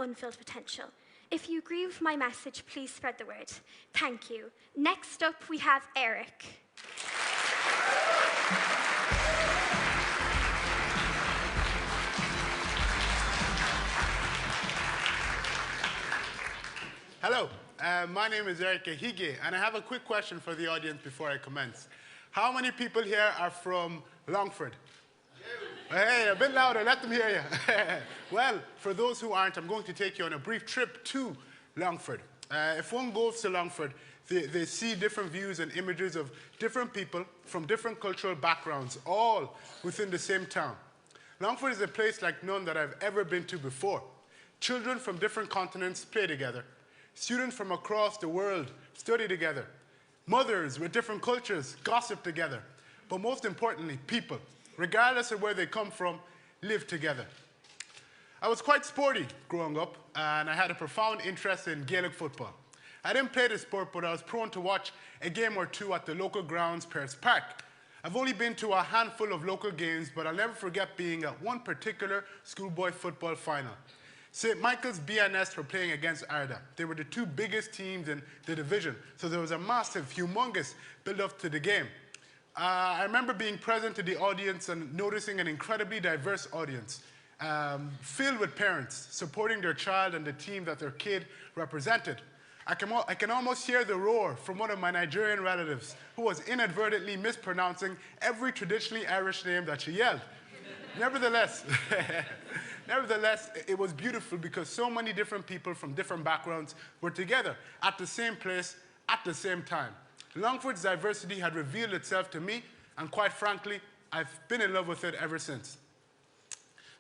unfilled potential. If you agree with my message, please spread the word. Thank you. Next up, we have Eric. Hello, my name is Eric Ehige, and I have a quick question for the audience before I commence. How many people here are from Longford? Hey, a bit louder, let them hear you. Well, for those who aren't, I'm going to take you on a brief trip to Longford. If one goes to Longford, they see different views and images of different people from different cultural backgrounds, all within the same town. Longford is a place like none that I've ever been to before. Children from different continents play together. Students from across the world study together. Mothers with different cultures gossip together. But most importantly, people, regardless of where they come from, live together. I was quite sporty growing up, and I had a profound interest in Gaelic football. I didn't play the sport, but I was prone to watch a game or two at the local grounds, Pearse Park. I've only been to a handful of local games, but I'll never forget being at one particular schoolboy football final. St. Michael's BNS were playing against Arda. They were the two biggest teams in the division, so there was a massive, humongous build-up to the game. I remember being present to the audience and noticing an incredibly diverse audience, filled with parents supporting their child and the team that their kid represented. I can almost hear the roar from one of my Nigerian relatives who was inadvertently mispronouncing every traditionally Irish name that she yelled. Nevertheless, it was beautiful because so many different people from different backgrounds were together at the same place at the same time. Longford's diversity had revealed itself to me, and quite frankly, I've been in love with it ever since.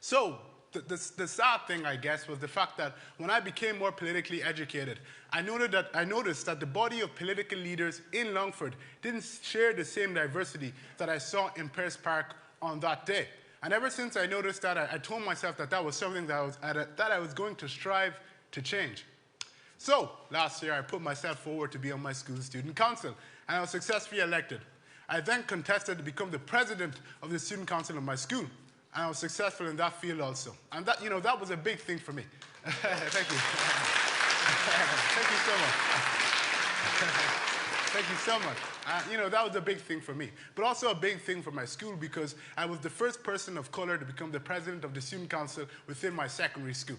So, the sad thing, I guess, was the fact that when I became more politically educated, I noticed that the body of political leaders in Longford didn't share the same diversity that I saw in Pearse Park on that day. And ever since I noticed that, I told myself that that was something that I was going to strive to change. So, last year I put myself forward to be on my school's student council, and I was successfully elected. I then contested to become the president of the student council of my school, and I was successful in that field also. And that, that was a big thing for me. Thank you. Thank you so much. Thank you so much. That was a big thing for me, but also a big thing for my school because I was the first person of color to become the president of the student council within my secondary school.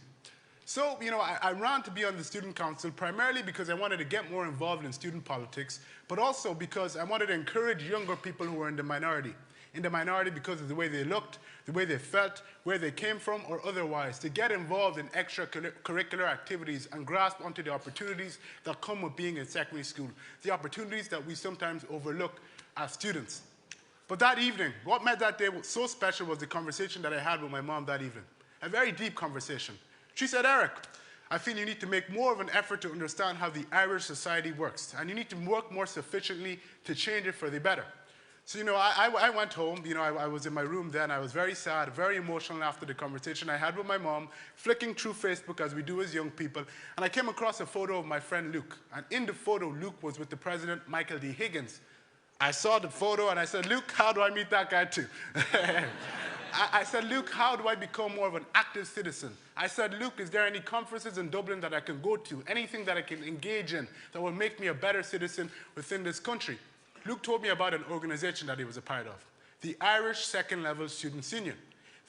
So, I ran to be on the student council primarily because I wanted to get more involved in student politics, but also because I wanted to encourage younger people who were in the minority. In the minority because of the way they looked, the way they felt, where they came from, or otherwise, to get involved in extracurricular activities and grasp onto the opportunities that come with being in secondary school, the opportunities that we sometimes overlook as students. But that evening, what made that day so special was the conversation that I had with my mom that evening. A very deep conversation. She said, "Eric, I feel you need to make more of an effort to understand how the Irish society works, and you need to work more sufficiently to change it for the better." So, I went home, I was in my room then, I was very sad, very emotional after the conversation I had with my mom, flicking through Facebook as we do as young people, and I came across a photo of my friend Luke, and in the photo, Luke was with the president, Michael D. Higgins. I saw the photo and I said, "Luke, how do I meet that guy too?" I said, "Luke, how do I become more of an active citizen?" I said, "Luke, is there any conferences in Dublin that I can go to, anything that I can engage in that will make me a better citizen within this country?" Luke told me about an organization that he was a part of, the Irish Second Level Students' Union.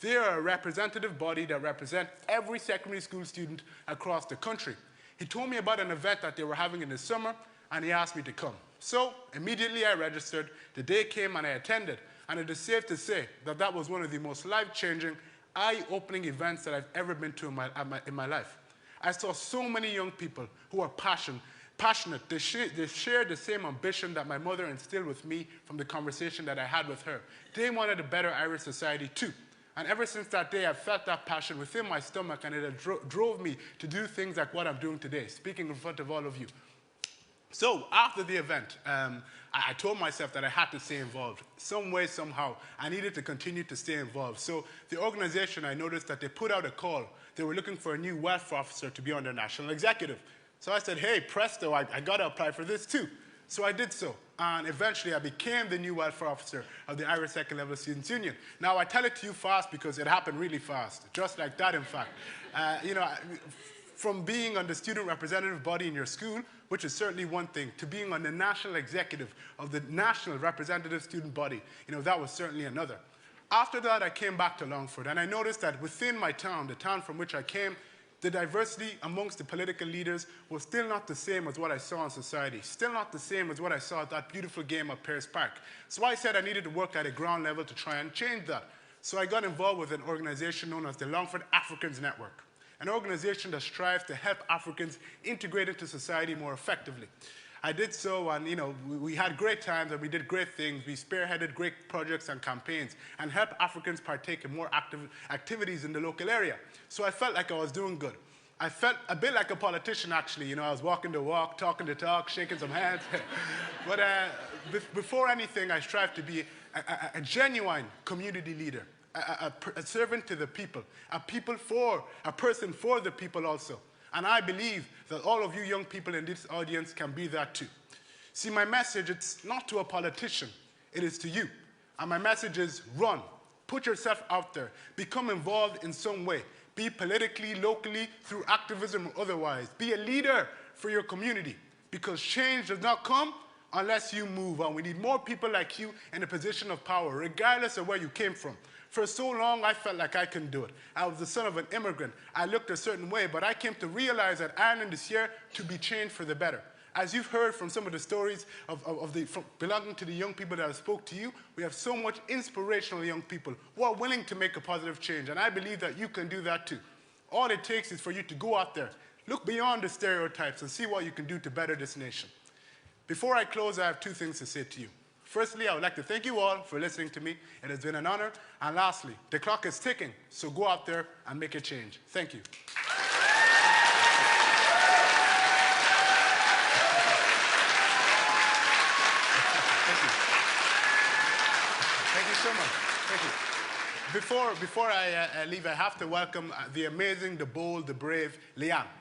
They are a representative body that represent every secondary school student across the country. He told me about an event that they were having in the summer, and he asked me to come. So immediately I registered, the day came and I attended, and it is safe to say that that was one of the most life-changing, eye-opening events that I've ever been to in my life. I saw so many young people who are passionate. They shared the same ambition that my mother instilled with me from the conversation that I had with her. They wanted a better Irish society too. And ever since that day, I've felt that passion within my stomach, and it drove me to do things like what I'm doing today, speaking in front of all of you. So after the event, I told myself that I had to stay involved. Some way, somehow, I needed to continue to stay involved. So the organization, I noticed that they put out a call. They were looking for a new welfare officer to be on their national executive. So I said, "Hey, presto, I got to apply for this too." So I did so. And eventually, I became the new welfare officer of the Irish Second Level Students' Union. Now, I tell it to you fast because it happened really fast. Just like that, in fact. from being on the student representative body in your school, which is certainly one thing, to being on the national executive of the national representative student body, that was certainly another. After that, I came back to Longford, and I noticed that within my town, the town from which I came, the diversity amongst the political leaders was still not the same as what I saw in society, still not the same as what I saw at that beautiful game at Pearse Park. So I said I needed to work at a ground level to try and change that. So I got involved with an organization known as the Longford Africans Network, an organization that strives to help Africans integrate into society more effectively. I did so, and we had great times and we did great things. We spearheaded great projects and campaigns and helped Africans partake in more active activities in the local area. So I felt like I was doing good. I felt a bit like a politician, actually. I was walking the walk, talking the talk, shaking some hands. But before anything, I strive to be a genuine community leader, a servant to the people, a person for the people also. And I believe that all of you young people in this audience can be that too. See, my message, it's not to a politician, it is to you. And my message is run, put yourself out there, become involved in some way. Be politically, locally, through activism or otherwise. Be a leader for your community, because change does not come unless you move on. We need more people like you in a position of power, regardless of where you came from. For so long, I felt like I couldn't do it. I was the son of an immigrant. I looked a certain way, but I came to realize that Ireland is here to be changed for the better. As you've heard from some of the stories belonging to the young people that I spoke to you, we have so much inspirational young people who are willing to make a positive change, and I believe that you can do that too. All it takes is for you to go out there, look beyond the stereotypes, and see what you can do to better this nation. Before I close, I have two things to say to you. Firstly, I would like to thank you all for listening to me. It has been an honor. And lastly, the clock is ticking, so go out there and make a change. Thank you. Thank you so much. Thank you. Before I leave, I have to welcome the amazing, the bold, the brave Leanne.